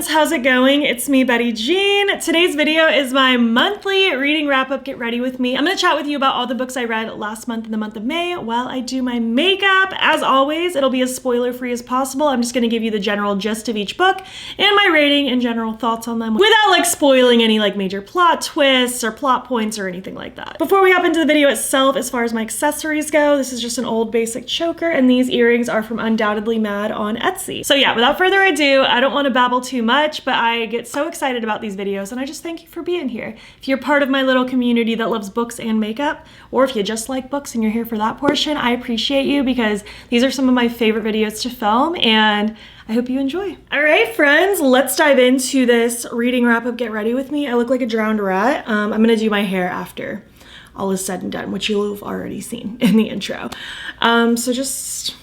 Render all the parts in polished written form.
friends, how's it going? It's me, Betty Jean. Today's video is my monthly reading wrap-up. Get ready with me. I'm gonna chat with you about all the books I read last month in the month of May while I do my makeup. As always, it'll be as spoiler-free as possible. I'm just gonna give you the general gist of each book and my rating and general thoughts on them without like spoiling any like major plot twists or plot points or anything like that. Before we hop into the video itself, as far as my accessories go, this is just an old basic choker, and these earrings are from Undoubtedly Mad on Etsy. So yeah, without further ado, I don't want to babble too much, but I get so excited about these videos, and I just thank you for being here. If you're part of my little community that loves books and makeup, or if you just like books and you're here for that portion, I appreciate you because these are some of my favorite videos to film, and I hope you enjoy. All right, friends, let's dive into this reading wrap-up. Get ready with me. I look like a drowned rat. I'm gonna do my hair after all is said and done, which you'll have already seen in the intro. So just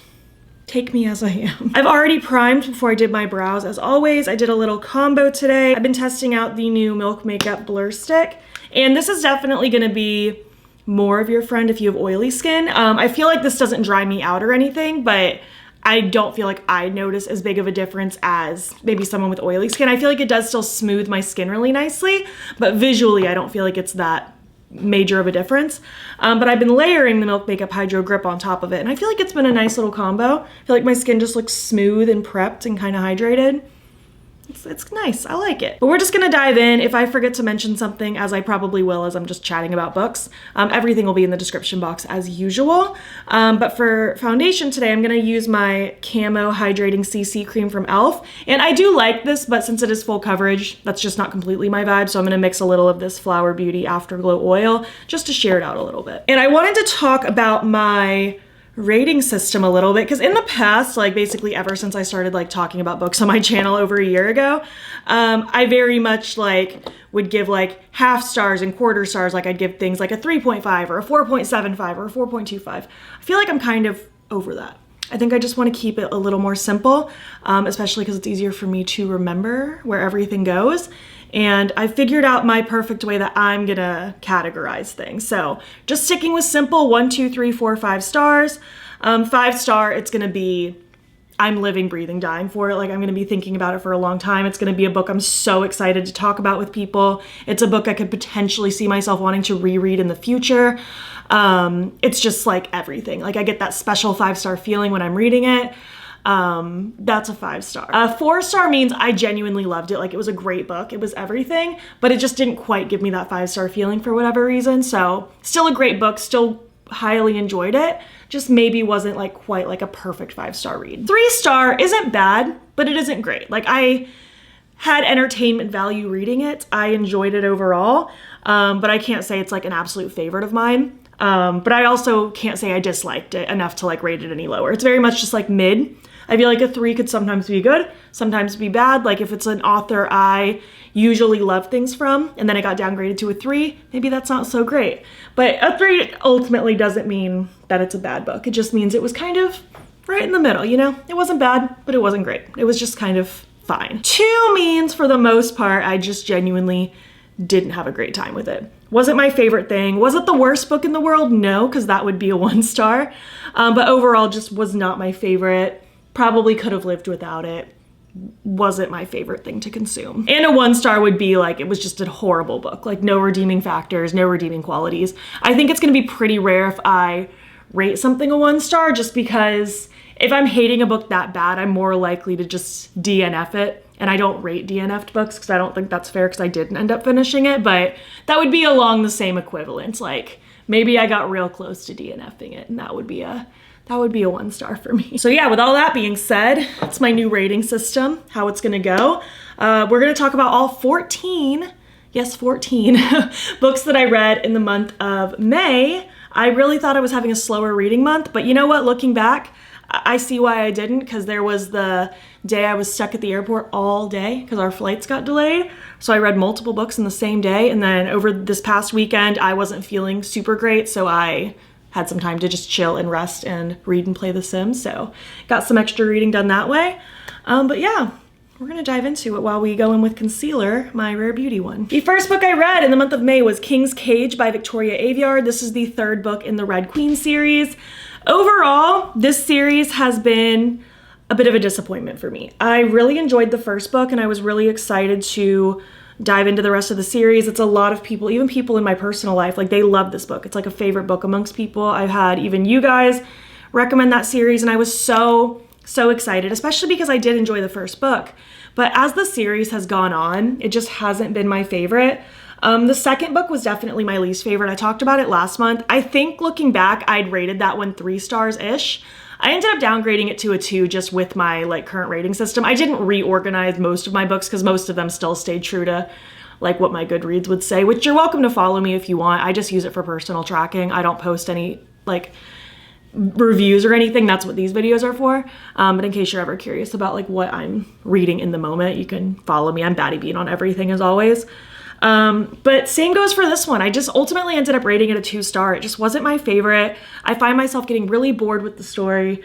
take me as I am. I've already primed before I did my brows. As always, I did a little combo today. I've been testing out the new Milk Makeup Blur Stick, and this is definitely gonna be more of your friend if you have oily skin. I feel like this doesn't dry me out or anything, but I don't feel like I notice as big of a difference as maybe someone with oily skin. I feel like it does still smooth my skin really nicely, but visually I don't feel like it's that major of a difference. But I've been layering the Milk Makeup Hydro Grip on top of it, and I feel like it's been a nice little combo. I feel like my skin just looks smooth and prepped and kind of hydrated. It's nice, I like it. But we're just gonna dive in. If I forget to mention something, as I probably will as I'm just chatting about books, everything will be in the description box as usual. But for foundation today, I'm gonna use my Camo Hydrating CC Cream from e.l.f. And I do like this, but since it is full coverage, that's just not completely my vibe. So I'm gonna mix a little of this Flower Beauty Afterglow oil just to share it out a little bit. And I wanted to talk about my rating system a little bit, because in the past, like basically ever since I started like talking about books on my channel over a year ago, I very much like would give like half stars and quarter stars. Like I'd give things like a 3.5 or a 4.75 or a 4.25. I feel like I'm kind of over that. I think I just want to keep it a little more simple, especially because it's easier for me to remember where everything goes. And I figured out my perfect way that I'm gonna categorize things. So just sticking with simple 1, 2, 3, 4, 5 stars. 5 star, it's gonna be, I'm living, breathing, dying for it. Like I'm gonna be thinking about it for a long time. It's gonna be a book I'm so excited to talk about with people. It's a book I could potentially see myself wanting to reread in the future. It's just like everything. Like I get that special 5-star feeling when I'm reading it. That's a 5 star. 4 star means I genuinely loved it. Like it was a great book. It was everything, but it just didn't quite give me that 5-star feeling for whatever reason. So still a great book, still highly enjoyed it. Just maybe wasn't like quite like a perfect 5-star read. 3 star isn't bad, but it isn't great. Like I had entertainment value reading it. I enjoyed it overall. But I can't say it's like an absolute favorite of mine. But I also can't say I disliked it enough to like rate it any lower. It's very much just like mid. I feel like a 3 could sometimes be good, sometimes be bad. Like if it's an author I usually love things from, and then it got downgraded to a 3, maybe that's not so great. But a 3 ultimately doesn't mean that it's a bad book. It just means it was kind of right in the middle, you know? It wasn't bad, but it wasn't great. It was just kind of fine. 2 means for the most part, I just genuinely didn't have a great time with it. Wasn't my favorite thing. Was it the worst book in the world? No, because that would be a 1 star. But overall just was not my favorite. Probably could have lived without it. Wasn't my favorite thing to consume. And a 1 star would be like, it was just a horrible book. Like no redeeming factors, no redeeming qualities. I think it's gonna be pretty rare if I rate something a 1 star, just because if I'm hating a book that bad, I'm more likely to just DNF it. And I don't rate DNF'd books because I don't think that's fair, because I didn't end up finishing it, but that would be along the same equivalent. Like maybe I got real close to DNFing it, and that would be a 1 star for me. So yeah, with all that being said, it's my new rating system, how it's gonna go. We're gonna talk about all 14, yes, 14 books that I read in the month of May. I really thought I was having a slower reading month, but you know what, looking back, I see why I didn't, because there was the day I was stuck at the airport all day because our flights got delayed. So I read multiple books in the same day, and then over this past weekend, I wasn't feeling super great, so I had some time to just chill and rest and read and play The Sims. So got some extra reading done that way. But yeah, we're gonna dive into it while we go in with concealer, my Rare Beauty one. The first book I read in the month of May was King's Cage by Victoria Aveyard. This is the 3rd book in the Red Queen series. Overall, this series has been a bit of a disappointment for me. I really enjoyed the first book and I was really excited to dive into the rest of the series. It's a lot of people, even people in my personal life, like they love this book. It's like a favorite book amongst people. I've had even you guys recommend that series and I was so excited, especially because I did enjoy the first book. But as the series has gone on, it just hasn't been my favorite. The second book was definitely my least favorite. I talked about it last month. I think looking back, I'd rated that one 3 stars-ish. I ended up downgrading it to a 2 just with my like current rating system. I didn't reorganize most of my books because most of them still stayed true to like what my Goodreads would say, which you're welcome to follow me if you want. I just use it for personal tracking. I don't post any like reviews or anything. That's what these videos are for. But in case you're ever curious about like what I'm reading in the moment, you can follow me. I'm BATTYBEAN on everything as always. But same goes for this one. I just ultimately ended up rating it a 2-star. It just wasn't my favorite. I find myself getting really bored with the story.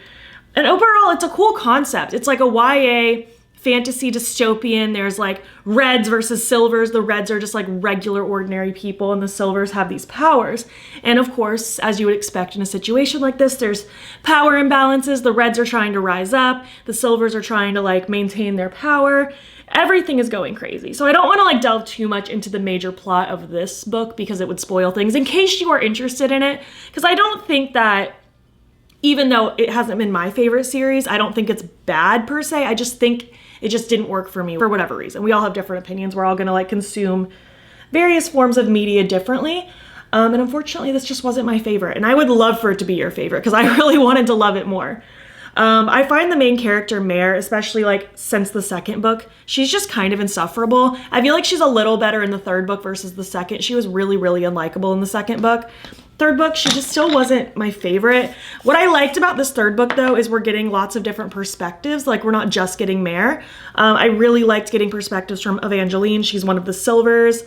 And overall, it's a cool concept. It's like a YA fantasy dystopian. There's like reds versus silvers. The reds are just like regular ordinary people and the silvers have these powers. And of course, as you would expect in a situation like this, there's power imbalances. The reds are trying to rise up. The silvers are trying to like maintain their power. Everything is going crazy. So I don't want to like delve too much into the major plot of this book because it would spoil things in case you are interested in it. Because I don't think that, even though it hasn't been my favorite series, I don't think it's bad per se. I just think it just didn't work for me for whatever reason. We all have different opinions. We're all gonna like consume various forms of media differently. And unfortunately, this just wasn't my favorite. And I would love for it to be your favorite because I really wanted to love it more. I find the main character, Mare, especially like since the second book, she's just kind of insufferable. I feel like she's a little better in the third book versus the second. She was really unlikable in the second book. Third book, she just still wasn't my favorite. What I liked about this third book though is we're getting lots of different perspectives. Like we're not just getting Mare. I really liked getting perspectives from Evangeline. She's one of the silvers.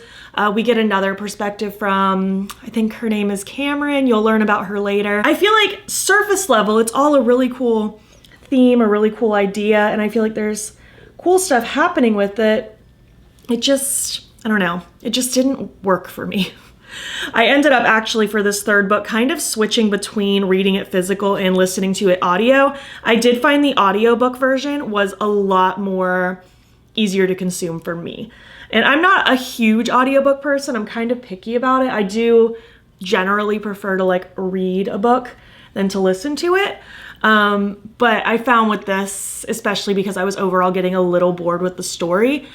We get another perspective from, I think her name is Cameron. You'll learn about her later. I feel like surface level, it's all a really cool theme, a really cool idea. And I feel like there's cool stuff happening with it. It just, I don't know. It just didn't work for me. I ended up actually for this third book kind of switching between reading it physical and listening to it audio. I did find the audiobook version was a lot more easier to consume for me. And I'm not a huge audiobook person. I'm kind of picky about it. I do generally prefer to like read a book than to listen to it. But I found with this, especially because I was overall getting a little bored with the story,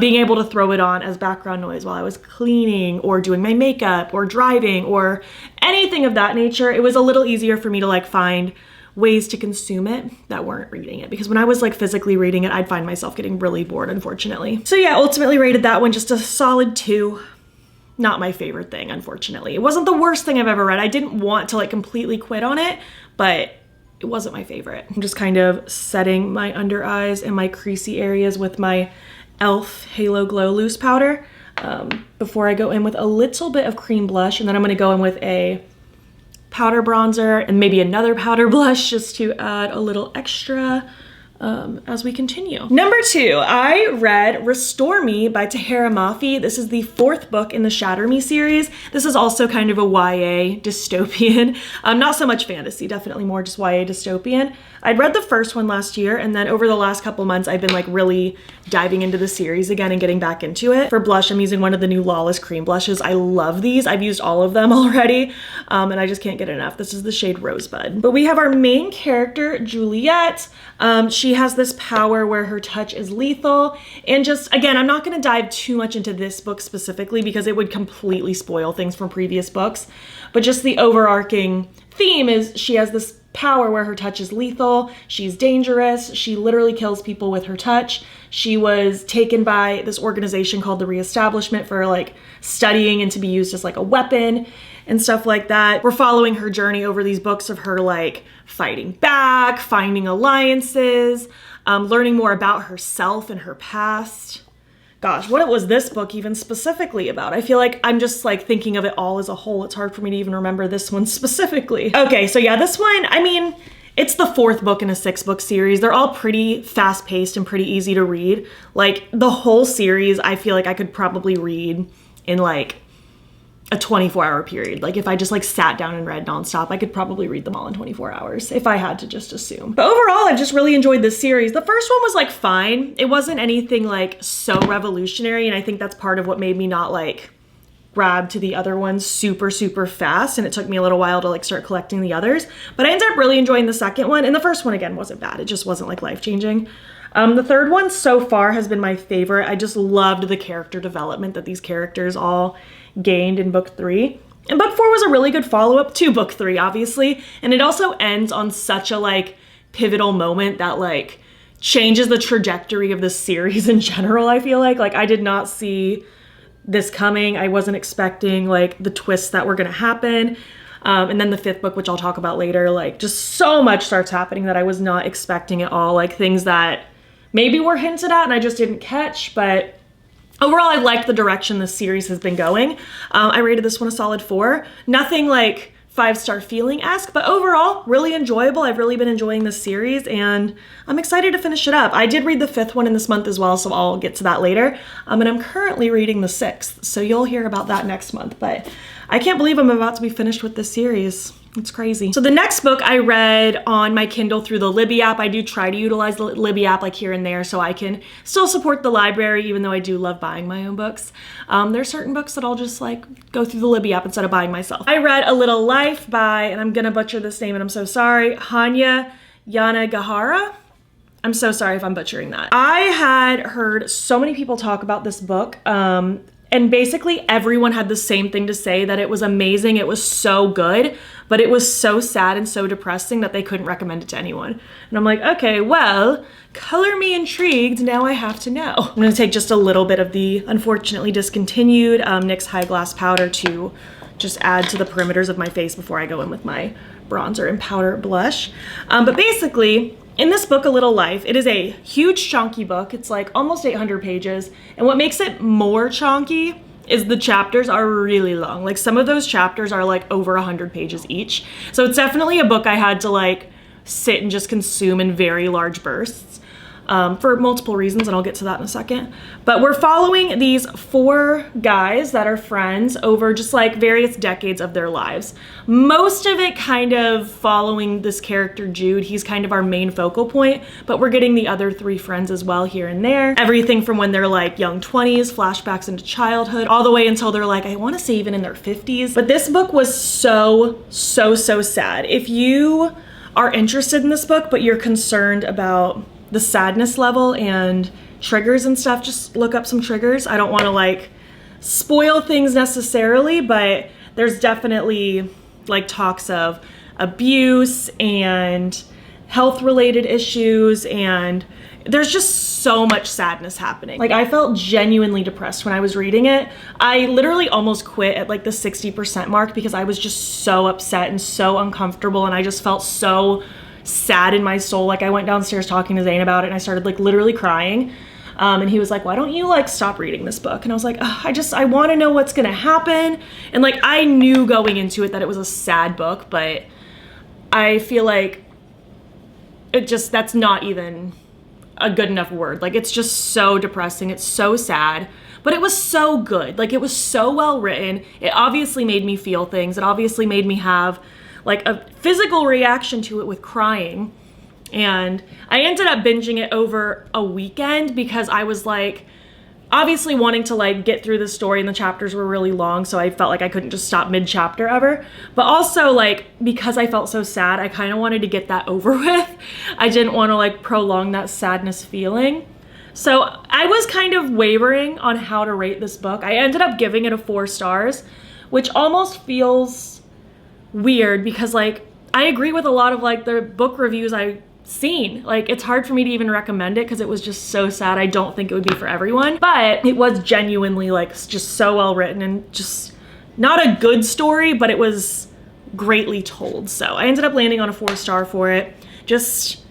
being able to throw it on as background noise while I was cleaning or doing my makeup or driving or anything of that nature, it was a little easier for me to like find ways to consume it that weren't reading it. Because when I was like physically reading it, I'd find myself getting really bored, unfortunately. So yeah, ultimately rated that one just a solid 2. Not my favorite thing, unfortunately. It wasn't the worst thing I've ever read. I didn't want to like completely quit on it, but it wasn't my favorite. I'm just kind of setting my under eyes and my creasy areas with my e.l.f. Halo Glow Loose Powder before I go in with a little bit of cream blush, and then I'm gonna go in with a powder bronzer and maybe another powder blush just to add a little extra as we continue. Number 2, I read Restore Me by Tahereh Mafi. This is the 4th book in the Shatter Me series. This is also kind of a YA dystopian. Not so much fantasy, definitely more just YA dystopian. I'd read the first one last year, and then over the last couple months, I've been like really diving into the series again and getting back into it. For blush, I'm using one of the new Lawless cream blushes. I love these. I've used all of them already, and I just can't get enough. This is the shade Rosebud. But we have our main character, Juliet. She has this power where her touch is lethal. And just, again, I'm not gonna dive too much into this book specifically because it would completely spoil things from previous books. But just the overarching theme is she has this power where her touch is lethal. She's dangerous. She literally kills people with her touch. She was taken by this organization called the Reestablishment for like studying and to be used as like a weapon and stuff like that. We're following her journey over these books of her like fighting back, finding alliances, learning more about herself and her past. Gosh, what was this book even specifically about? I feel like I'm just like thinking of it all as a whole. It's hard for me to even remember this one specifically. Okay, so yeah, this one, I mean, it's the 4th book in a 6-book series. They're all pretty fast-paced and pretty easy to read. Like the whole series, I feel like I could probably read in like a 24-hour period. Like if I just like sat down and read nonstop, I could probably read them all in 24 hours if I had to just assume. But overall, I've just really enjoyed this series. The first one was like fine. It wasn't anything like so revolutionary, and I think that's part of what made me not like grab to the other ones super fast, and it took me a little while to like start collecting the others. But I ended up really enjoying the second one, and the first one again wasn't bad. It just wasn't like life-changing. The third one so far has been my favorite. I just loved the character development that these characters all gained in book 3. And book 4 was a really good follow-up to book 3, obviously. And it also ends on such a like pivotal moment that like changes the trajectory of the series in general, I feel like. Like I did not see this coming. I wasn't expecting like the twists that were gonna happen. And then the 5th book, which I'll talk about later, like just so much starts happening that I was not expecting at all. Like things that maybe were hinted at and I just didn't catch, but overall I liked the direction this series has been going. I rated this one a solid 4. Nothing like 5-star feeling-esque, but overall really enjoyable. I've really been enjoying this series and I'm excited to finish it up. I did read the 5th one in this month as well, so I'll get to that later. And I'm currently reading the 6th, so you'll hear about that next month, but I can't believe I'm about to be finished with this series. It's crazy. So the next book I read on my Kindle through the Libby app. I do try to utilize the Libby app like here and there so I can still support the library, even though I do love buying my own books. There's certain books that I'll just like go through the Libby app instead of buying myself. I read A Little Life by, and I'm gonna butcher this name and I'm so sorry, Hanya Yanagihara. I'm so sorry if I'm butchering that. I had heard so many people talk about this book. And basically everyone had the same thing to say, that it was amazing, it was so good, but it was so sad and so depressing that they couldn't recommend it to anyone. And I'm like, okay, well, color me intrigued, now I have to know. I'm gonna take just a little bit of the unfortunately discontinued NYX High Glass Powder to just add to the perimeters of my face before I go in with my bronzer and powder blush. But basically, in this book, A Little Life, it is a huge chunky book. It's like almost 800 pages. And what makes it more chunky is the chapters are really long. Like some of those chapters are like over 100 pages each. So it's definitely a book I had to like sit and just consume in very large bursts. For multiple reasons, and I'll get to that in a second. But we're following these 4 guys that are friends over just like various decades of their lives. Most of it kind of following this character Jude. He's kind of our main focal point, but we're getting the other 3 friends as well here and there. Everything from when they're like young 20s, flashbacks into childhood, all the way until they're like, I want to say even in their 50s. But this book was so sad. If you are interested in this book, but you're concerned about the sadness level and triggers and stuff, just look up some triggers. I don't want to like spoil things necessarily, but there's definitely like talks of abuse and health related issues, and there's just so much sadness happening. Like I felt genuinely depressed when I was reading it. I literally almost quit at like the 60% mark because I was just so upset and so uncomfortable, and I just felt so sad in my soul. Like I went downstairs talking to Zane about it and I started like literally crying. And he was like, why don't you like stop reading this book? And I was like, I want to know what's gonna happen. And like I knew going into it that it was a sad book, but I feel like that's not even a good enough word. Like it's just so depressing. It's so sad, but it was so good. Like it was so well written. It obviously made me feel things. It obviously made me have like a physical reaction to it with crying. And I ended up binging it over a weekend because I was like obviously wanting to like get through the story, and the chapters were really long, so I felt like I couldn't just stop mid-chapter ever. But also like because I felt so sad, I kind of wanted to get that over with. I didn't want to like prolong that sadness feeling. So I was kind of wavering on how to rate this book. I ended up giving it a 4 stars, which almost feels weird because like I agree with a lot of like the book reviews I've seen. Like it's hard for me to even recommend it because it was just so sad. I don't think it would be for everyone, but it was genuinely like just so well written and just not a good story, but it was greatly told. So I ended up landing on a 4 star for it, just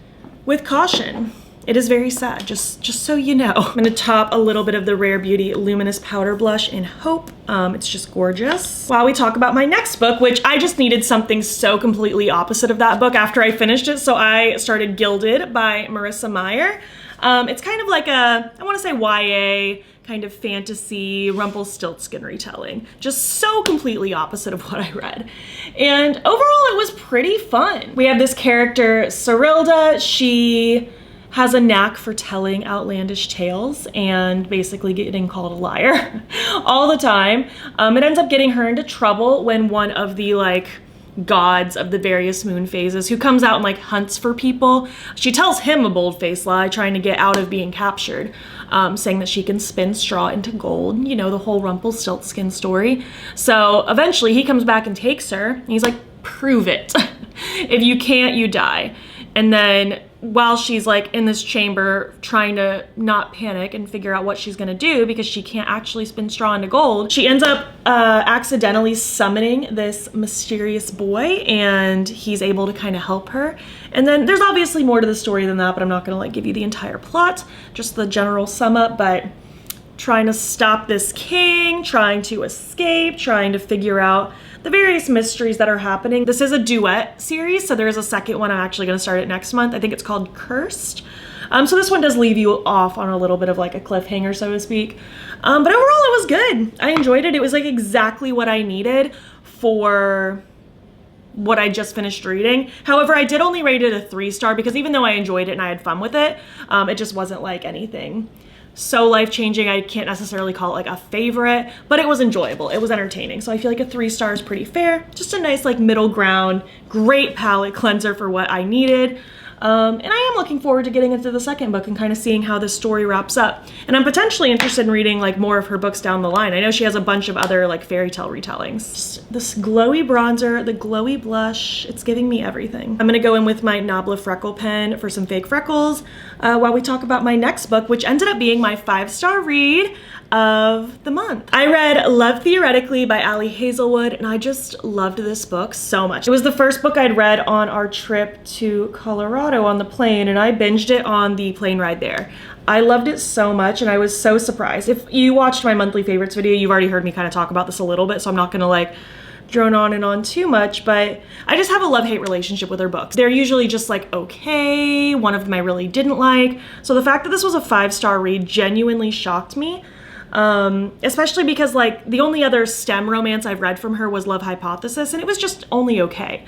with caution. It is very sad, just so you know. I'm gonna top a little bit of the Rare Beauty Luminous Powder Blush in Hope. It's just gorgeous. While we talk about my next book, which I just needed something so completely opposite of that book after I finished it, so I started Gilded by Marissa Meyer. It's kind of like a, I want to say YA, kind of fantasy, Rumpelstiltskin retelling. Just so completely opposite of what I read. And overall, it was pretty fun. We have this character, Serilda. She has a knack for telling outlandish tales and basically getting called a liar all the time. It ends up getting her into trouble when one of the like gods of the various moon phases, who comes out and like hunts for people, she tells him a bold-faced lie trying to get out of being captured, saying that she can spin straw into gold, you know, the whole Rumpelstiltskin story. So eventually he comes back and takes her and he's like, prove it. If you can't, you die. And then while she's like in this chamber trying to not panic and figure out what she's gonna do because she can't actually spin straw into gold, she ends up accidentally summoning this mysterious boy, and he's able to kind of help her. And then there's obviously more to the story than that, but I'm not gonna like give you the entire plot, just the general sum up. But trying to stop this king, trying to escape, trying to figure out the various mysteries that are happening. This is a duet series, so there is a second one. I'm actually gonna start it next month. I think it's called Cursed. So this one does leave you off on a little bit of like a cliffhanger, so to speak. But overall, it was good. I enjoyed it. It was like exactly what I needed for what I just finished reading. However, I did only rate it a 3-star because even though I enjoyed it and I had fun with it, it just wasn't like anything so life-changing. I can't necessarily call it like a favorite, but it was enjoyable. It was entertaining. So I feel like a 3 star is pretty fair. Just a nice like middle ground, great palette cleanser for what I needed. And I am looking forward to getting into the second book and kind of seeing how this story wraps up. And I'm potentially interested in reading like more of her books down the line. I know she has a bunch of other like fairy tale retellings. Just this glowy bronzer, the glowy blush, it's giving me everything. I'm gonna go in with my Nabla freckle pen for some fake freckles while we talk about my next book, which ended up being my 5-star read of the month. I read Love Theoretically by Ali Hazelwood, and I just loved this book so much. It was the first book I'd read on our trip to Colorado on the plane, and I binged it on the plane ride there. I loved it so much, and I was so surprised. If you watched my monthly favorites video, you've already heard me kind of talk about this a little bit, so I'm not gonna like drone on and on too much, but I just have a love-hate relationship with her books. They're usually just like okay. One of them I really didn't like. So the fact that this was a 5-star read genuinely shocked me. Especially because like the only other STEM romance I've read from her was Love Hypothesis, and it was just only okay.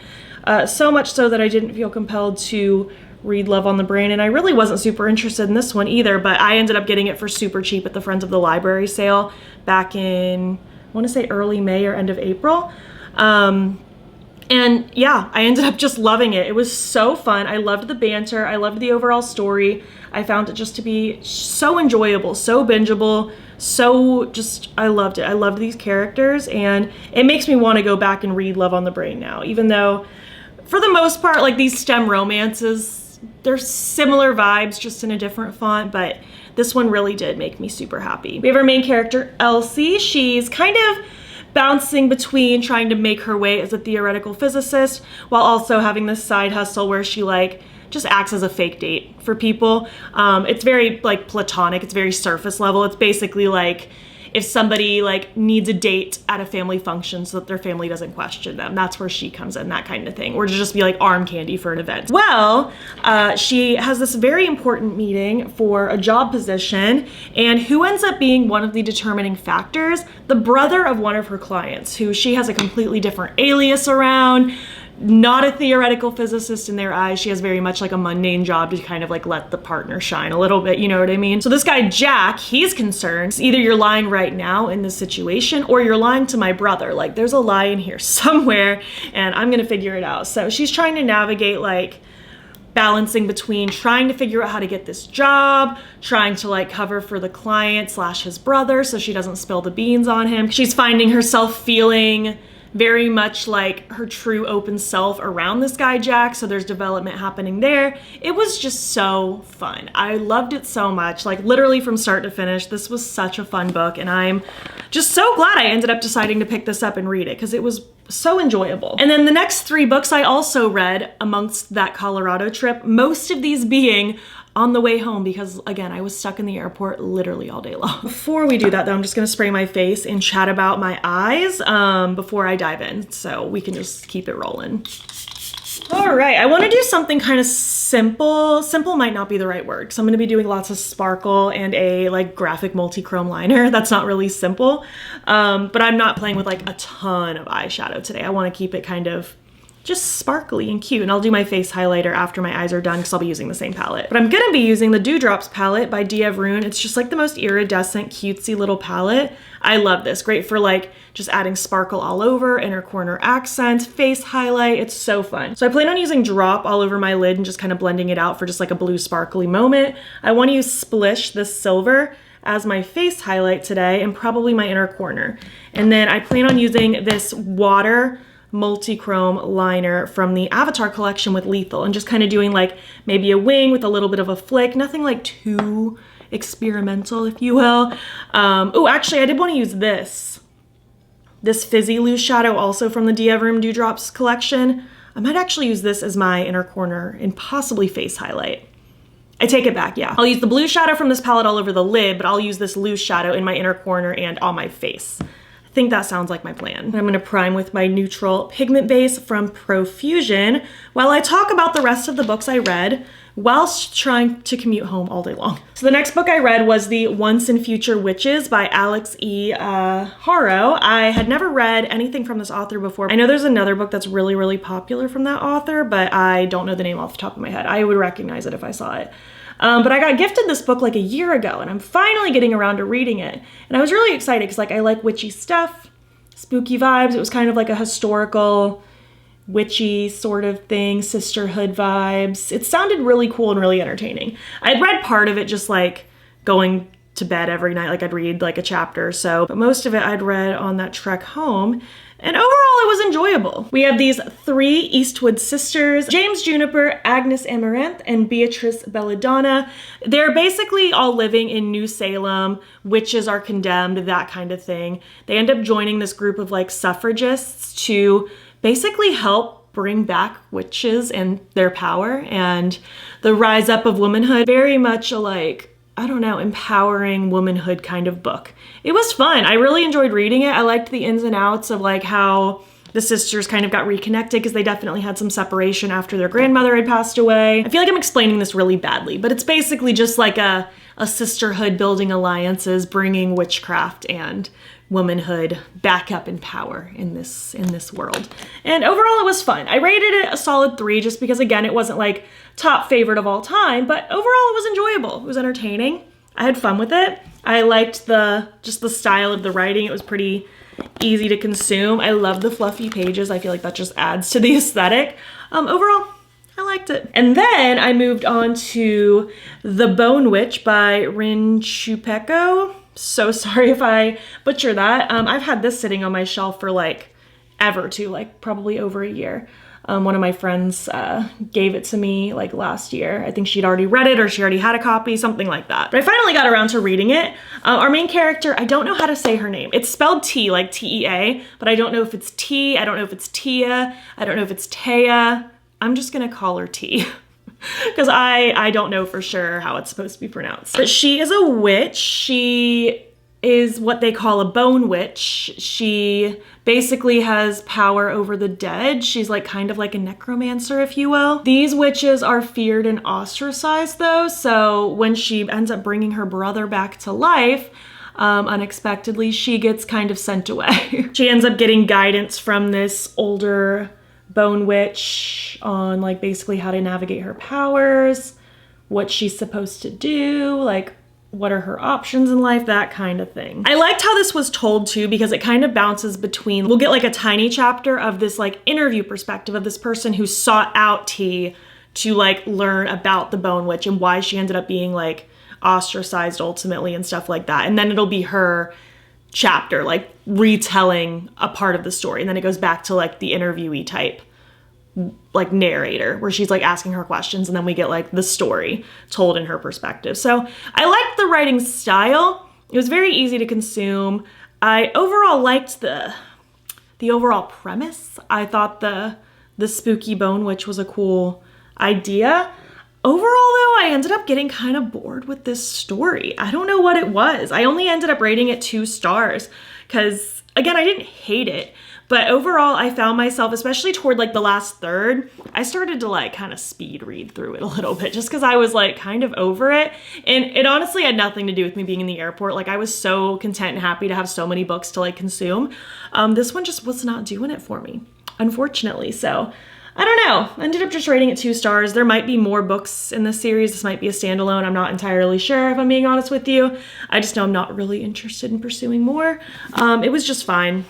So much so that I didn't feel compelled to read Love on the Brain, and I really wasn't super interested in this one either, but I ended up getting it for super cheap at the Friends of the Library sale back in, I want to say early May or end of April. And yeah, I ended up just loving it. It was so fun. I loved the banter. I loved the overall story. I found it just to be so enjoyable, so bingeable, so just, I loved it. I loved these characters, and it makes me want to go back and read Love on the Brain now, even though for the most part, like these STEM romances, they're similar vibes, just in a different font, but this one really did make me super happy. We have our main character, Elsie. She's kind of bouncing between trying to make her way as a theoretical physicist while also having this side hustle where she like just acts as a fake date for people. It's very like platonic, it's very surface level. It's basically like if somebody like needs a date at a family function so that their family doesn't question them, that's where she comes in, that kind of thing. Or to just be like arm candy for an event. Well, she has this very important meeting for a job position, and who ends up being one of the determining factors? The brother of one of her clients, who she has a completely different alias around. Not a theoretical physicist in their eyes. She has very much like a mundane job to kind of like let the partner shine a little bit, you know what I mean? So this guy, Jack, he's concerned. Either you're lying right now in this situation or you're lying to my brother. Like there's a lie in here somewhere and I'm gonna figure it out. So she's trying to navigate like balancing between trying to figure out how to get this job, trying to like cover for the client slash his brother so she doesn't spill the beans on him. She's finding herself feeling very much like her true open self around this guy Jack, so there's development happening there. It was just so fun. I loved it so much, like literally from start to finish. This was such a fun book, and I'm just so glad I ended up deciding to pick this up and read it because it was so enjoyable. And then the next 3 books I also read amongst that Colorado trip, most of these being on the way home because, again, I was stuck in the airport literally all day long. Before we do that, though, I'm just gonna spray my face and chat about my eyes before I dive in, so we can just keep it rolling. All right, I want to do something kind of simple. Simple might not be the right word, because I'm going to be doing lots of sparkle and a like graphic multi-chrome liner. That's not really simple, but I'm not playing with like a ton of eyeshadow today. I want to keep it kind of just sparkly and cute, and I'll do my face highlighter after my eyes are done because I'll be using the same palette. But I'm gonna be using the Dewdrops palette by GRWM. It's just like the most iridescent, cutesy little palette. I love this. Great for like just adding sparkle all over, inner corner accents, face highlight. It's so fun. So I plan on using drop all over my lid and just kind of blending it out for just like a blue sparkly moment. I want to use Splish, this silver, as my face highlight today and probably my inner corner. And then I plan on using this water multi-chrome liner from the Avatar collection with Lethal and just kind of doing like maybe a wing with a little bit of a flick, nothing like too experimental, if you will. Oh, actually I did want to use this fizzy loose shadow also from the GRWM Dewdrops collection. I might actually use this as my inner corner and possibly face highlight. I take it back, yeah. I'll use the blue shadow from this palette all over the lid, but I'll use this loose shadow in my inner corner and on my face. I think that sounds like my plan. I'm gonna prime with my neutral pigment base from Profusion while I talk about the rest of the books I read whilst trying to commute home all day long. So the next book I read was the Once and Future Witches by Alex E. Haro. I had never read anything from this author before. I know there's another book that's really, really popular from that author, but I don't know the name off the top of my head. I would recognize it if I saw it. But I got gifted this book like a year ago and I'm finally getting around to reading it. And I was really excited because like I like witchy stuff, spooky vibes. It was kind of like a historical, witchy sort of thing, sisterhood vibes. It sounded really cool and really entertaining. I'd read part of it just like going to bed every night, like I'd read like a chapter or so, but most of it I'd read on that trek home. And overall, it was enjoyable. We have these three Eastwood sisters, James Juniper, Agnes Amaranth, and Beatrice Belladonna. They're basically all living in New Salem. Witches are condemned, that kind of thing. They end up joining this group of like suffragists to basically help bring back witches and their power and the rise up of womanhood. Very much a like, I don't know, empowering womanhood kind of book. It was fun. I really enjoyed reading it. I liked the ins and outs of like how the sisters kind of got reconnected because they definitely had some separation after their grandmother had passed away. I feel like I'm explaining this really badly, but it's basically just like a sisterhood building alliances, bringing witchcraft and womanhood back up in power in this world. And overall it was fun. I rated it a solid 3 just because again, it wasn't like top favorite of all time, but overall it was enjoyable. It was entertaining. I had fun with it. I liked just the style of the writing. It was pretty easy to consume. I love the fluffy pages. I feel like that just adds to the aesthetic. Overall, I liked it. And then I moved on to The Bone Witch by Rin Chupeco. So sorry if I butcher that. I've had this sitting on my shelf for like ever too, like probably over a year. One of my friends gave it to me like last year. I think she'd already read it or she already had a copy, something like that. But I finally got around to reading it. Our main character, I don't know how to say her name. It's spelled T, like T-E-A, but I don't know if it's T, I don't know if it's Tia, I don't know if it's Taya. I'm just gonna call her T. Because I don't know for sure how it's supposed to be pronounced. But she is a witch. She is what they call a bone witch. She basically has power over the dead. She's like kind of like a necromancer, if you will. These witches are feared and ostracized though, so when she ends up bringing her brother back to life, unexpectedly, she gets kind of sent away. She ends up getting guidance from this older bone witch on like basically how to navigate her powers, what she's supposed to do, like what are her options in life, that kind of thing. I liked how this was told too because it kind of bounces between, we'll get like a tiny chapter of this like interview perspective of this person who sought out T to like learn about the bone witch and why she ended up being like ostracized ultimately and stuff like that. And then it'll be her chapter, like retelling a part of the story. And then it goes back to like the interviewee type, like narrator, where she's like asking her questions and then we get like the story told in her perspective. So I liked the writing style. It was very easy to consume. I overall liked the overall premise. I thought the spooky bone witch was a cool idea. Overall though, I ended up getting kind of bored with this story. I don't know what it was. I only ended up rating it 2 stars because again, I didn't hate it, But overall, I found myself, especially toward like the last third, I started to like kind of speed read through it a little bit just because I was like kind of over it. And it honestly had nothing to do with me being in the airport. Like I was so content and happy to have so many books to like consume. This one just was not doing it for me, unfortunately. So I don't know. I ended up just rating it 2 stars. There might be more books in this series. This might be a standalone. I'm not entirely sure, if I'm being honest with you. I just know I'm not really interested in pursuing more. It was just fine.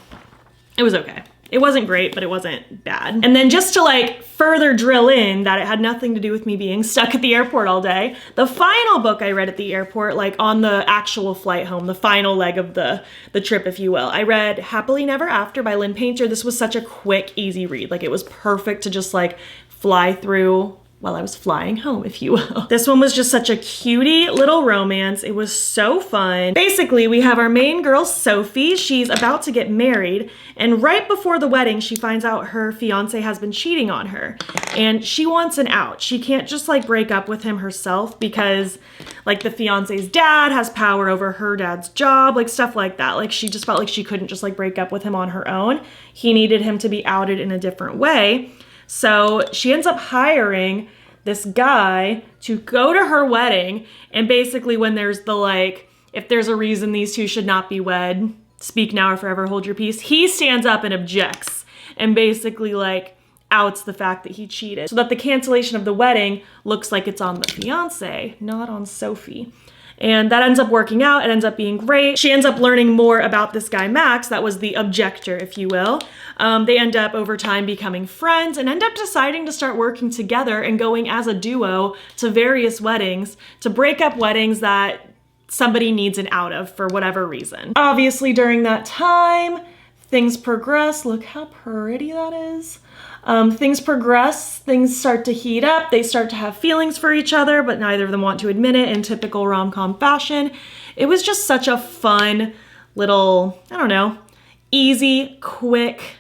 It was okay. It wasn't great, but it wasn't bad. And then just to like further drill in that it had nothing to do with me being stuck at the airport all day, the final book I read at the airport, like on the actual flight home, the final leg of the trip, if you will, I read Happily Never After by Lynn Painter. This was such a quick, easy read. Like it was perfect to just like fly through while I was flying home, if you will. This one was just such a cutie little romance. It was so fun. Basically, we have our main girl, Sophie. She's about to get married, and right before the wedding, she finds out her fiance has been cheating on her, and she wants an out. She can't just like break up with him herself because like the fiance's dad has power over her dad's job, like stuff like that. Like she just felt like she couldn't just like break up with him on her own. He needed him to be outed in a different way. So she ends up hiring this guy to go to her wedding, and basically when there's the like, if there's a reason these two should not be wed, speak now or forever hold your peace, he stands up and objects and basically like outs the fact that he cheated so that the cancellation of the wedding looks like it's on the fiance, not on Sophie. And that ends up working out. It ends up being great. She ends up learning more about this guy, Max, that was the objector, if you will. They end up over time becoming friends and end up deciding to start working together and going as a duo to various weddings to break up weddings that somebody needs an out of for whatever reason. Obviously, during that time, things progress. Look how pretty that is. Things progress, things start to heat up, they start to have feelings for each other, but neither of them want to admit it in typical rom-com fashion. It was just such a fun little, I don't know, easy, quick,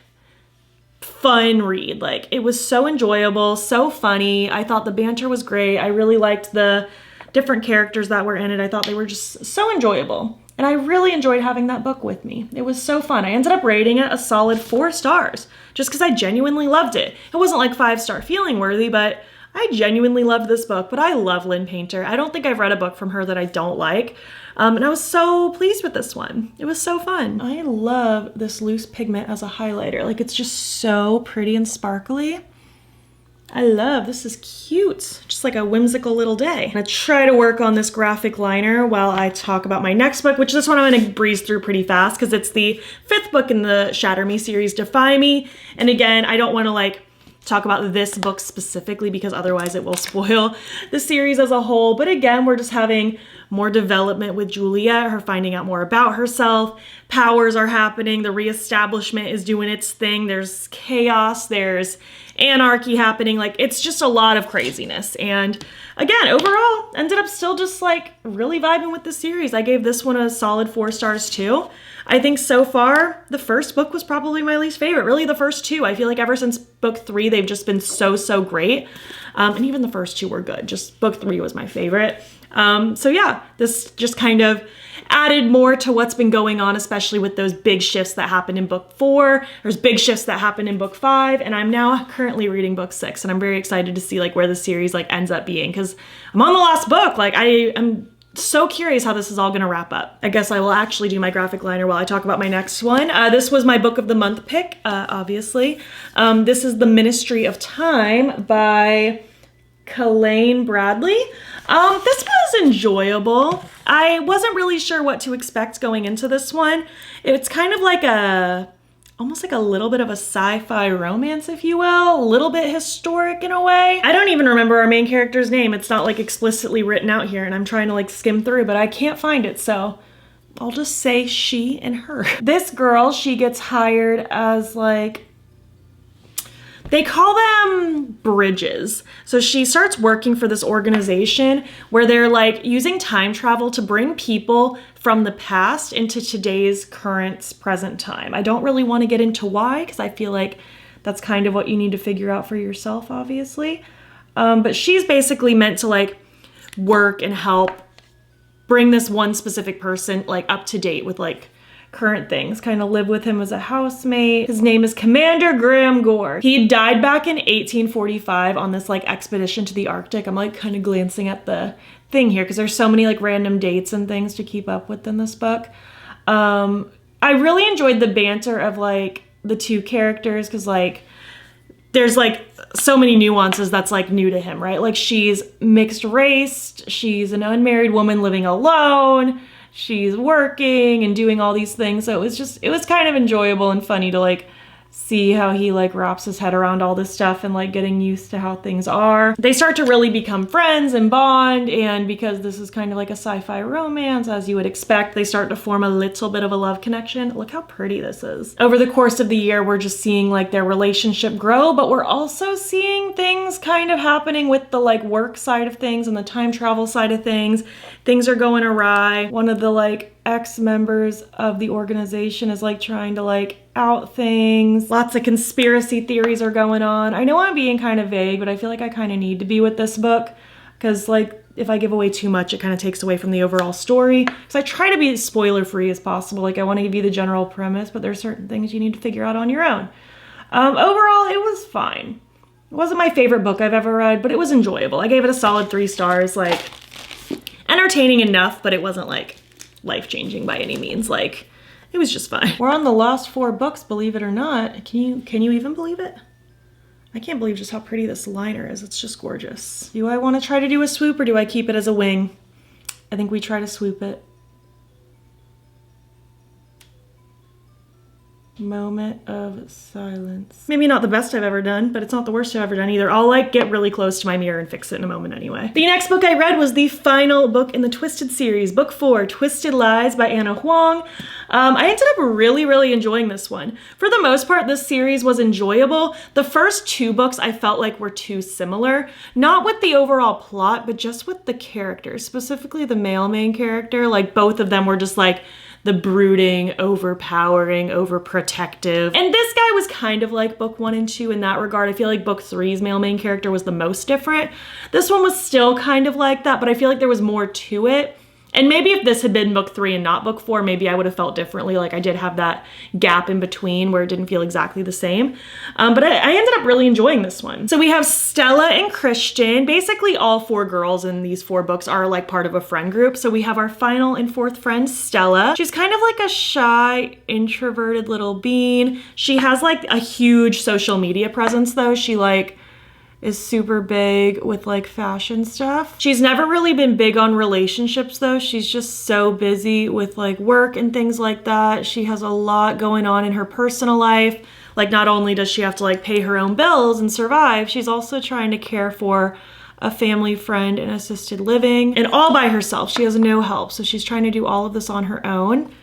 fun read. Like it was so enjoyable, so funny. I thought the banter was great. I really liked the different characters that were in it. I thought they were just so enjoyable. And I really enjoyed having that book with me. It was so fun. I ended up rating it a solid 4 stars just because I genuinely loved it. It wasn't like 5-star feeling worthy, but I genuinely loved this book. But I love Lynn Painter. I don't think I've read a book from her that I don't like. And I was so pleased with this one. It was so fun. I love this loose pigment as a highlighter. Like it's just so pretty and sparkly. I love, this is cute. Just like a whimsical little day. I'm gonna try to work on this graphic liner while I talk about my next book, which this one I'm gonna breeze through pretty fast because it's the 5th book in the Shatter Me series, Defy Me. And again, I don't wanna like talk about this book specifically because otherwise it will spoil the series as a whole. But again, we're just having more development with Juliet, her finding out more about herself. Powers are happening, the reestablishment is doing its thing. There's chaos, there's anarchy happening. Like it's just a lot of craziness. And again, overall, ended up still just like really vibing with the series. I gave this one a solid 4 stars too. I think so far, the first book was probably my least favorite. Really the first 2. I feel like ever since book 3, they've just been so great. And even the first 2 were good. Just book 3 was my favorite. So yeah, this just kind of added more to what's been going on, especially with those big shifts that happened in book 4. There's big shifts that happened in book 5, and I'm now currently reading book 6, and I'm very excited to see like where the series like ends up being because I'm on the last book. Like I am so curious how this is all gonna wrap up. I guess I will actually do my graphic liner while I talk about my next one. This was my book of the month pick, obviously. This is The Ministry of Time by Kalaine Bradley. This was enjoyable. I wasn't really sure what to expect going into this one. It's kind of like almost like a little bit of a sci-fi romance, if you will, a little bit historic in a way. I don't even remember our main character's name. It's not like explicitly written out here and I'm trying to like skim through, but I can't find it. So I'll just say she and her. This girl, she gets hired as like, they call them bridges. So she starts working for this organization where they're like using time travel to bring people from the past into today's present time. I don't really want to get into why because I feel like that's kind of what you need to figure out for yourself, obviously. But she's basically meant to like work and help bring this one specific person like up to date with like current things, kind of live with him as a housemate. His name is Commander Graham Gore. He died back in 1845 on this like expedition to the Arctic. I'm like kind of glancing at the thing here because there's so many like random dates and things to keep up with in this book. I really enjoyed the banter of like the two characters because like there's like so many nuances that's like new to him, right? Like she's mixed race, she's an unmarried woman living alone, she's working and doing all these things. So it was kind of enjoyable and funny to like see how he like wraps his head around all this stuff and like getting used to how things are. They start to really become friends and bond, and because this is kind of like a sci-fi romance, as you would expect, they start to form a little bit of a love connection. Look how pretty this is. Over the course of the year, we're just seeing like their relationship grow, but we're also seeing things kind of happening with the like work side of things and the time travel side of things. Things are going awry. One of the like ex-members of the organization is like trying to like out things. Lots of conspiracy theories are going on. I know I'm being kind of vague, but I feel like I kind of need to be with this book because like if I give away too much, it kind of takes away from the overall story. Because I try to be as spoiler free as possible. Like I want to give you the general premise, but there's certain things you need to figure out on your own. Overall, it was fine. It wasn't my favorite book I've ever read, but it was enjoyable. I gave it a solid 3 stars. Like entertaining enough, but it wasn't like life-changing by any means. Like it was just fine. We're on the last 4 books, believe it or not. Can you even believe it? I can't believe just how pretty this liner is. It's just gorgeous. Do I want to try to do a swoop or do I keep it as a wing? I think we try to swoop it. Moment of silence. Maybe not the best I've ever done, but it's not the worst I've ever done either. I'll like get really close to my mirror and fix it in a moment anyway. The next book I read was the final book in the Twisted series, book 4, Twisted Lies by Anna Huang. I ended up really enjoying this one. For the most part, this series was enjoyable. The first 2 books I felt like were too similar, not with the overall plot, but just with the characters, specifically the male main character. Like both of them were just like the brooding, overpowering, overprotective. And this guy was kind of like book 1 and 2 in that regard. I feel like book 3's male main character was the most different. This one was still kind of like that, but I feel like there was more to it. And maybe if this had been book 3 and not book 4, maybe I would have felt differently. Like I did have that gap in between where it didn't feel exactly the same. But I ended up really enjoying this one. So we have Stella and Christian. Basically all 4 girls in these 4 books are like part of a friend group. So we have our final and 4th friend, Stella. She's kind of like a shy, introverted little bean. She has like a huge social media presence though. She like is super big with like fashion stuff. She's never really been big on relationships though. She's just so busy with like work and things like that. She has a lot going on in her personal life. Like not only does she have to like pay her own bills and survive, she's also trying to care for a family friend in assisted living and all by herself. She has no help. So she's trying to do all of this on her own.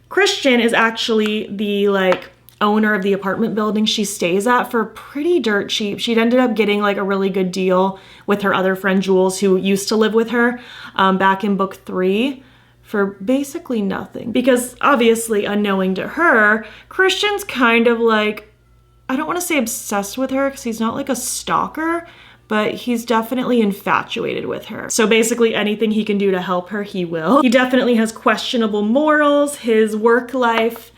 Christian is actually the like owner of the apartment building she stays at for pretty dirt cheap. She'd ended up getting like a really good deal with her other friend Jules, who used to live with her back in book 3 for basically nothing. Because obviously, unknowing to her, Christian's kind of like, I don't want to say obsessed with her because he's not like a stalker, but he's definitely infatuated with her. So basically anything he can do to help her, he will. He definitely has questionable morals. His work life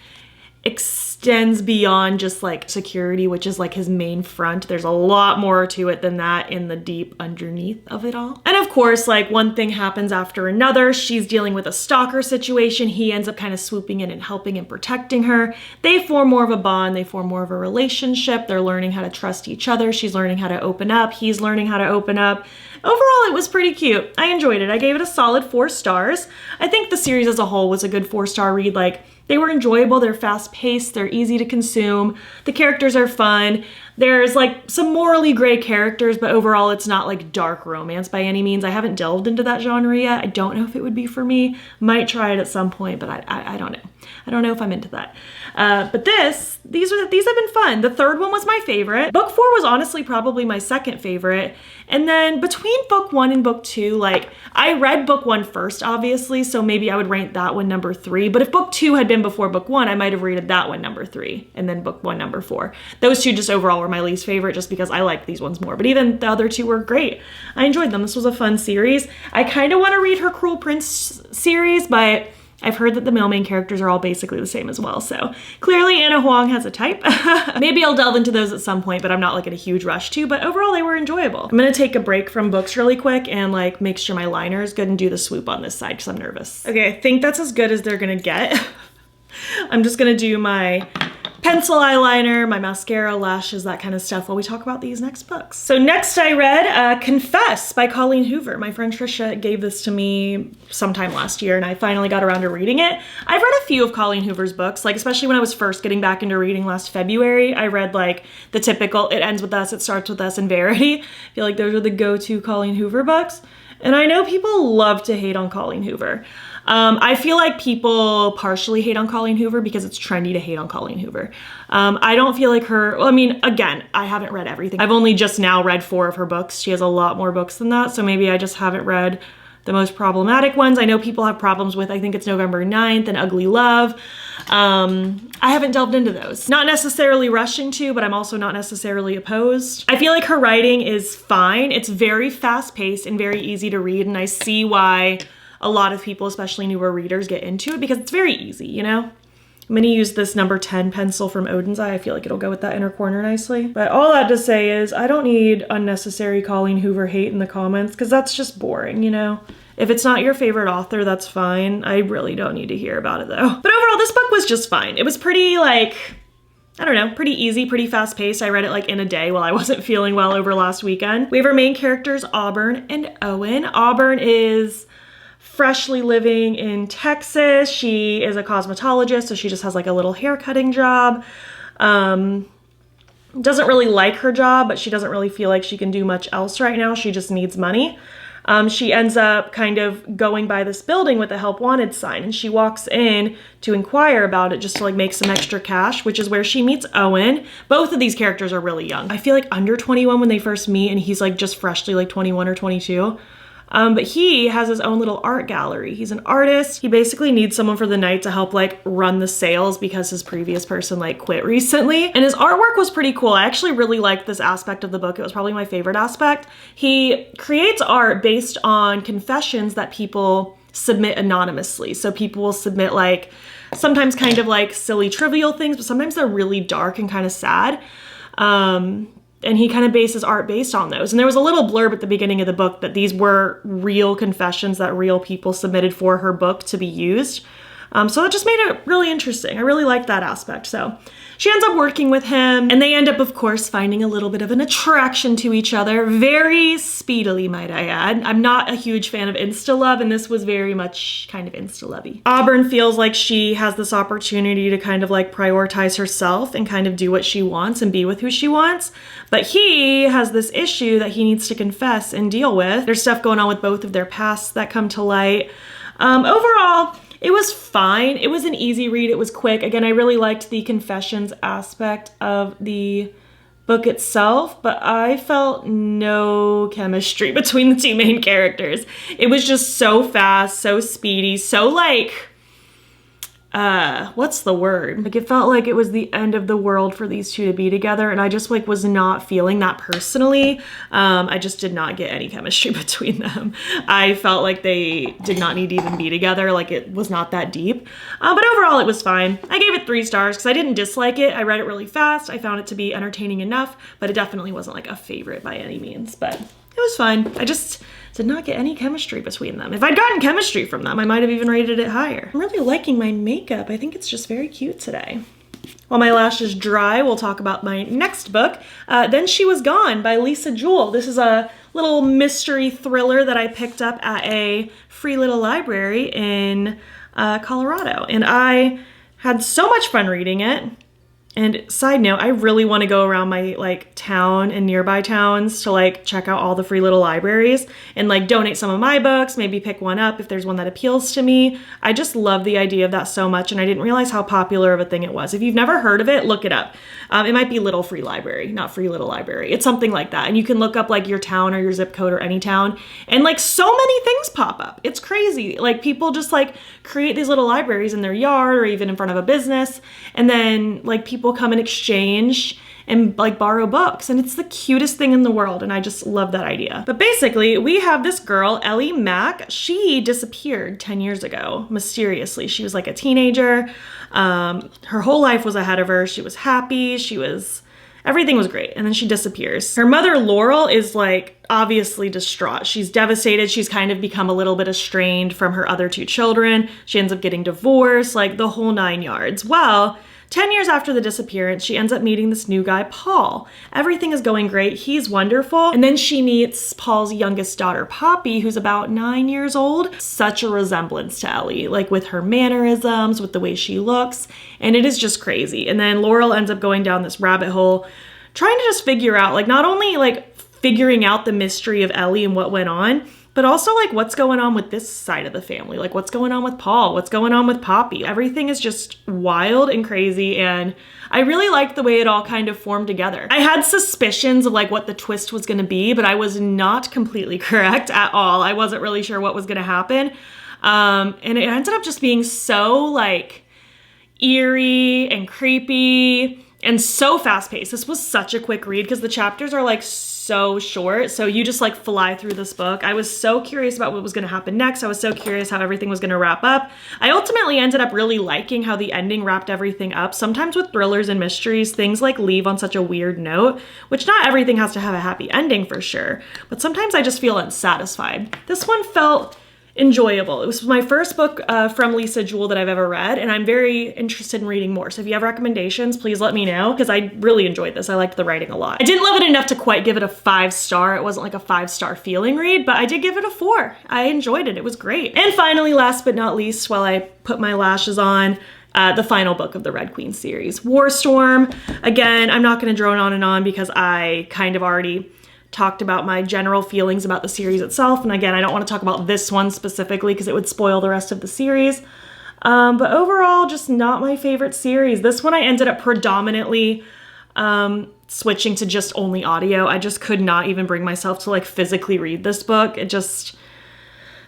extends beyond just like security, which is like his main front. There's a lot more to it than that in the deep underneath of it all. And of course, like one thing happens after another. She's dealing with a stalker situation. He ends up kind of swooping in and helping and protecting her. They form more of a bond. They form more of a relationship. They're learning how to trust each other. She's learning how to open up. He's learning how to open up. Overall, it was pretty cute. I enjoyed it. I gave it a solid 4 stars. I think the series as a whole was a good 4-star read. Like, they were enjoyable, they're fast-paced, they're easy to consume, the characters are fun. There's like some morally gray characters, but overall it's not like dark romance by any means. I haven't delved into that genre yet. I don't know if it would be for me. Might try it at some point, but I don't know. I don't know if I'm into that. But these have been fun. The 3rd one was my favorite. Book 4 was honestly probably my 2nd favorite. And then between book 1 and book 2, like I read book 1 first, obviously, so maybe I would rank that one number 3. But if book 2 had been before book 1, I might have rated that one number 3 and then book 1 number 4. Those 2 just overall were my least favorite just because I like these ones more. But even the other 2 were great. I enjoyed them. This was a fun series. I kind of want to read her Cruel Prince series, but I've heard that the male main characters are all basically the same as well, so clearly Anna Huang has a type. Maybe I'll delve into those at some point, but I'm not like in a huge rush to, but overall they were enjoyable. I'm gonna take a break from books really quick and like make sure my liner is good and do the swoop on this side because I'm nervous. Okay, I think that's as good as they're gonna get. I'm just gonna do my pencil eyeliner, my mascara, lashes, that kind of stuff while we talk about these next books. So next I read Confess by Colleen Hoover. My friend Trisha gave this to me sometime last year and I finally got around to reading it. I've read a few of Colleen Hoover's books, like especially when I was first getting back into reading last February. I read like the typical It Ends With Us, It Starts With Us, and Verity. I feel like those are the go-to Colleen Hoover books. And I know people love to hate on Colleen Hoover. I feel like people partially hate on Colleen Hoover because it's trendy to hate on Colleen Hoover. I don't feel like her, well, I mean, again, I haven't read everything. I've only just now read 4 of her books. She has a lot more books than that, so maybe I just haven't read the most problematic ones. I know people have problems with, I think it's November 9th and Ugly Love. I haven't delved into those. Not necessarily rushing to, but I'm also not necessarily opposed. I feel like her writing is fine. It's very fast-paced and very easy to read, and I see why a lot of people, especially newer readers, get into it because it's very easy, you know? I'm gonna use this number 10 pencil from Oden's Eye. I feel like it'll go with that inner corner nicely. But all that to say is I don't need unnecessary Colleen Hoover hate in the comments because that's just boring, you know? If it's not your favorite author, that's fine. I really don't need to hear about it though. But overall, this book was just fine. It was pretty like, I don't know, pretty easy, pretty fast paced. I read it like in a day while I wasn't feeling well over last weekend. We have our main characters, Auburn and Owen. Auburn is freshly living in Texas. She is a cosmetologist, so she just has like a little hair cutting job. Doesn't really like her job, but she doesn't really feel like she can do much else right now. She just needs money. She ends up kind of going by this building with a help wanted sign, and she walks in to inquire about it just to like make some extra cash, which is where she meets Owen. Both of these characters are really young. I feel like under 21 when they first meet, and he's like just freshly like 21 or 22. But he has his own little art gallery. He's an artist. He basically needs someone for the night to help like run the sales because his previous person like quit recently. And his artwork was pretty cool. I actually really liked this aspect of the book. It was probably my favorite aspect. He creates art based on confessions that people submit anonymously. So people will submit like sometimes kind of like silly trivial things, but sometimes they're really dark and kind of sad. And he kind of bases art based on those. And there was a little blurb at the beginning of the book that these were real confessions that real people submitted for her book to be used. So that just made it really interesting. I really liked that aspect. So she ends up working with him, and they end up, of course, finding a little bit of an attraction to each other, very speedily, might I add. I'm not a huge fan of insta-love, and this was very much kind of insta-lovey. Auburn feels like she has this opportunity to kind of like prioritize herself and kind of do what she wants and be with who she wants, but he has this issue that he needs to confess and deal with. There's stuff going on with both of their pasts that come to light. Overall, it was fine. It was an easy read. It was quick. Again, I really liked the confessions aspect of the book itself, but I felt no chemistry between the 2 main characters. It was just so fast, so speedy, so like, what's the word? Like it felt like it was the end of the world for these 2 to be together, and I just like was not feeling that personally. I just did not get any chemistry between them. I felt like they did not need to even be together, like it was not that deep. But overall it was fine. I gave it 3 stars because I didn't dislike it. I read it really fast. I found it to be entertaining enough, but it definitely wasn't like a favorite by any means, but it was fine. I just did not get any chemistry between them. If I'd gotten chemistry from them, I might have even rated it higher. I'm really liking my makeup. I think it's just very cute today. While my lashes dry, we'll talk about my next book, Then She Was Gone by Lisa Jewell. This is a little mystery thriller that I picked up at a free little library in Colorado. And I had so much fun reading it. And side note, I really want to go around my like town and nearby towns to like check out all the free little libraries and like donate some of my books, maybe pick one up if there's one that appeals to me. I just love the idea of that so much, and I didn't realize how popular of a thing it was. If you've never heard of it, look it up. It might be Little Free Library, not Free Little Library. It's something like that. And you can look up like your town or your zip code or any town, and like so many things pop up. It's crazy. Like people just like create these little libraries in their yard or even in front of a business, and then like people come and exchange and like borrow books. And it's the cutest thing in the world. And I just love that idea. But basically we have this girl, Ellie Mack. She disappeared 10 years ago, mysteriously. She was like a teenager. Her whole life was ahead of her. She was happy. Everything was great. And then she disappears. Her mother, Laurel, is like obviously distraught. She's devastated. She's kind of become a little bit estranged from her other 2 children. She ends up getting divorced, like the whole 9 yards. Well, 10 years after the disappearance, she ends up meeting this new guy, Paul. Everything is going great. He's wonderful. And then she meets Paul's youngest daughter, Poppy, who's about 9 years old. Such a resemblance to Ellie, like with her mannerisms, with the way she looks. And it is just crazy. And then Laurel ends up going down this rabbit hole, trying to just figure out, like, not only like figuring out the mystery of Ellie and what went on, but also like what's going on with this side of the family, like what's going on with Paul, what's going on with Poppy. Everything is just wild and crazy, and I really liked the way it all kind of formed together. I had suspicions of like what the twist was gonna be, but I was not completely correct at all. I wasn't really sure what was gonna happen. And it ended up just being so like eerie and creepy and so fast paced. This was such a quick read because the chapters are like so short. So you just like fly through this book. I was so curious about what was going to happen next. I was so curious how everything was going to wrap up. I ultimately ended up really liking how the ending wrapped everything up. Sometimes with thrillers and mysteries, things like leave on such a weird note, which not everything has to have a happy ending for sure, but sometimes I just feel unsatisfied. This one felt enjoyable. It was my first book from Lisa Jewell that I've ever read, and I'm very interested in reading more. So if you have recommendations, please let me know, because I really enjoyed this. I liked the writing a lot. I didn't love it enough to quite give it a 5-star. It wasn't like a 5-star feeling read, but I did give it a 4. I enjoyed it. It was great. And finally, last but not least, while I put my lashes on, the final book of the Red Queen series, War Storm. Again, I'm not going to drone on and on because I kind of already talked about my general feelings about the series itself. And again, I don't want to talk about this one specifically because it would spoil the rest of the series. But overall, just not my favorite series. This one I ended up predominantly switching to just only audio. I just could not even bring myself to like physically read this book. It just,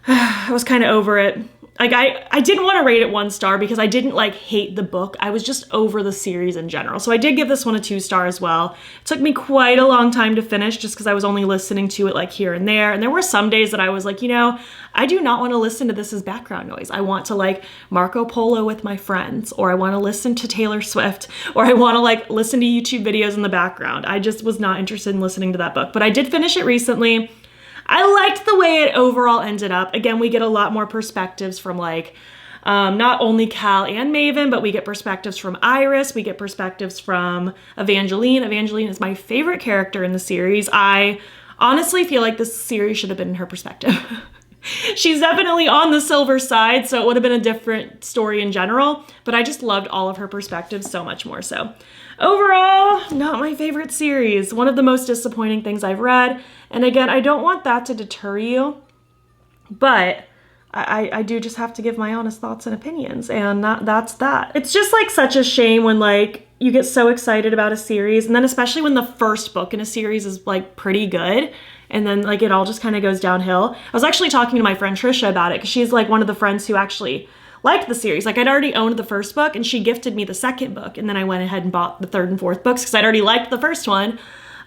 I was kind of over it. Like I didn't want to rate it 1 star because I didn't like hate the book. I was just over the series in general. So I did give this one a 2 star as well. It took me quite a long time to finish just because I was only listening to it like here and there. And there were some days that I was like, you know, I do not want to listen to this as background noise. I want to like Marco Polo with my friends, or I want to listen to Taylor Swift, or I want to like listen to YouTube videos in the background. I just was not interested in listening to that book, but I did finish it recently. I liked the way it overall ended up. Again, we get a lot more perspectives from like, not only Cal and Maven, but we get perspectives from Iris. We get perspectives from Evangeline. Evangeline is my favorite character in the series. I honestly feel like this series should have been in her perspective. She's definitely on the silver side, so it would have been a different story in general, but I just loved all of her perspectives so much more so. Overall, not my favorite series. One of the most disappointing things I've read. And again, I don't want that to deter you, but I do just have to give my honest thoughts and opinions, and that's that. It's just like such a shame when like you get so excited about a series, and then especially when the first book in a series is like pretty good, and then like it all just kind of goes downhill. I was actually talking to my friend Trisha about it because she's like one of the friends who actually liked the series. Like I'd already owned the first book and she gifted me the second book, and then I went ahead and bought the third and fourth books because I'd already liked the first one.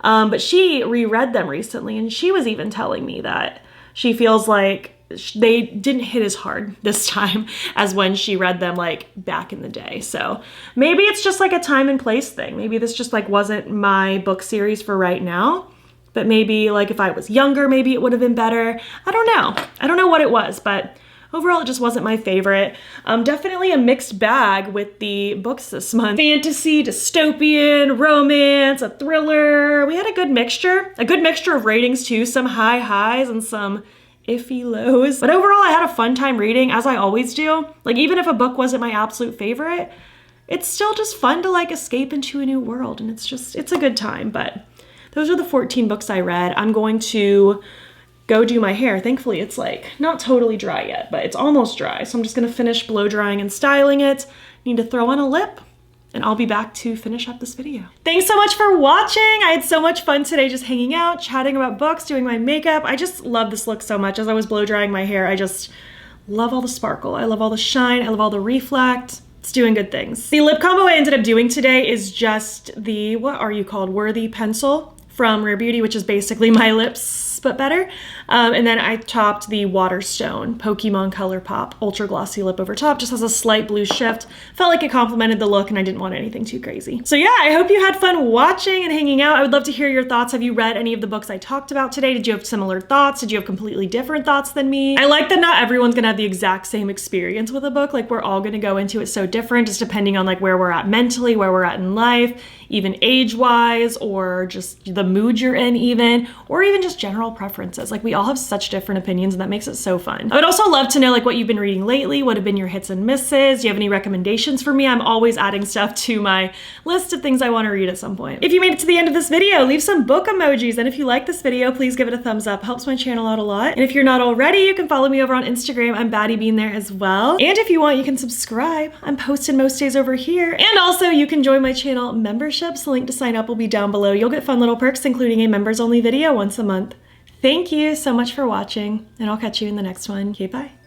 But she reread them recently, and she was even telling me that she feels like they didn't hit as hard this time as when she read them like back in the day. So maybe it's just like a time and place thing. Maybe this just like wasn't my book series for right now, but maybe like if I was younger, maybe it would have been better. I don't know. I don't know what it was, but overall, it just wasn't my favorite. Definitely a mixed bag with the books this month. Fantasy, dystopian, romance, a thriller. We had a good mixture of ratings too. Some high highs and some iffy lows. But overall, I had a fun time reading, as I always do. Like even if a book wasn't my absolute favorite, it's still just fun to like escape into a new world. And it's a good time. But those are the 14 books I read. I'm going to go do my hair. Thankfully, it's like not totally dry yet, but it's almost dry. So I'm just gonna finish blow drying and styling it. Need to throw on a lip, and I'll be back to finish up this video. Thanks so much for watching. I had so much fun today just hanging out, chatting about books, doing my makeup. I just love this look so much. As I was blow drying my hair, I just love all the sparkle. I love all the shine. I love all the reflect. It's doing good things. The lip combo I ended up doing today is just the, what are you called? Worthy Pencil from Rare Beauty, which is basically my lips, but better. And then I topped the Waterstone Pokemon Color Pop Ultra Glossy Lip over top. Just has a slight blue shift. Felt like it complemented the look and I didn't want anything too crazy. So yeah, I hope you had fun watching and hanging out. I would love to hear your thoughts. Have you read any of the books I talked about today? Did you have similar thoughts? Did you have completely different thoughts than me? I like that not everyone's gonna have the exact same experience with a book. Like we're all gonna go into it so different, just depending on like where we're at mentally, where we're at in life, even age-wise, or just the mood you're in even, or even just general preferences. Like we all have such different opinions and that makes it so fun. I would also love to know like what you've been reading lately, what have been your hits and misses. Do you have any recommendations for me? I'm always adding stuff to my list of things I want to read at some point. If you made it to the end of this video, leave some book emojis. And if you like this video, please give it a thumbs up. Helps my channel out a lot. And if you're not already, you can follow me over on Instagram. I'm BATTYBEAN there as well. And if you want, you can subscribe. I'm posted most days over here. And also you can join my channel memberships. The link to sign up will be down below. You'll get fun little perks, including a members only video once a month. Thank you so much for watching, and I'll catch you in the next one. Okay, bye.